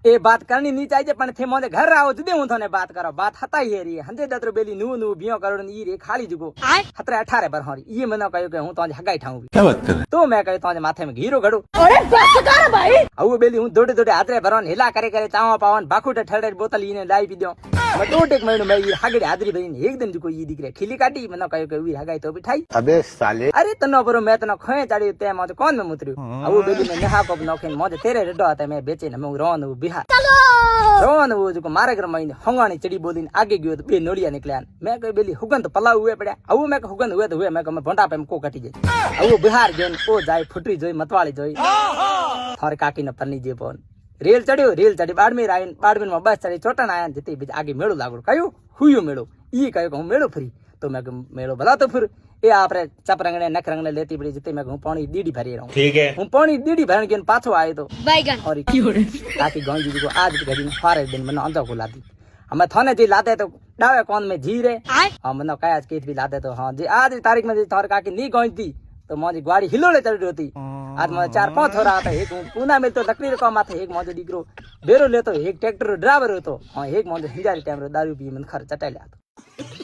ए बात करनी नहीं चाहिए पण थे मोदे घर आओ जुदे हूं थने बात करो बात हता ही रे हंजे दतरो बेली नु नु बियो करोड़ ई रे खाली जुगो 17-18 बर हरी ये मनो कयो के हूं तोने हगाई ठाऊ क्या बात कर रहे तो मैं कयो तोने माथे में घीरो घड़ो अरे बस कर भाई आउ बेली हूं दोडे दोडे हाथरे भरन हिला करे करे चावा पावन बाखुटे ठड़े बोतल ईने लाई पी दो मैं दो टेक महीनो मैं ये हगड़े हाजरी भरी एक दिन जुको ये दिख रे खिली काटी मनो कयो के वी हगाई तो बिठाई अबे साले अरे तनो बरो मैं तनो खोए चढ़ी ते मो कौन में मुतरियो आउ बेली ने नहा को नोखे मोदे तेरे रेडो आता मैं बेचे न मैं रोन बिहार रोन वो जो मारे घर महीने हंगानी चढ़ी बोली आगे गयो तो बे नोड़िया निकलिया मैं कही बेली हुगन तो पलाव हुए पड़ा अब मैं हुगन हुए तो हुए मैं भोंटा पे को कटी जाए अब बिहार गए ओ जाए फुटरी जोई मतवाली जोई थारे काकी न पन्नी जे पोन रेल चढ़ी बाड़मेर आईन बाड़मेर में बस चढ़ी चोटन आया जते बीच आगे मेड़ो लागो कयो हुयो मेड़ो ई कयो कहूं मेड़ो फ्री तो मैं मेड़ो भला तो फिर ए आपरे चप रंगने नख रंगने लेती पड़ी जते मैं कहूं पानी दीडी भरी रहूं ठीक है हूं पानी दीडी भरन के पाछो आए तो बैगन और काकी गंजी जी को आज की घड़ी में फारे दिन मनो अंदर को लादी हमें थाने जी लाते तो डावे कौन में जी रे हां मनो काय आज केत भी लाते तो हां जी आज तारीख में थार काकी नी गंजी तो मोजी गाड़ी हिलोले चढ़ रही होती आज मैं 4-5 हो रहा था एक पूना में तो लकड़ी रो माथे एक मोजे डिग्रो बेरो लेतो एक ट्रैक्टर ड्राइवर होतो हां एक मोजे हिजारी टाइम रो दारू पी मन खर चटाई लातो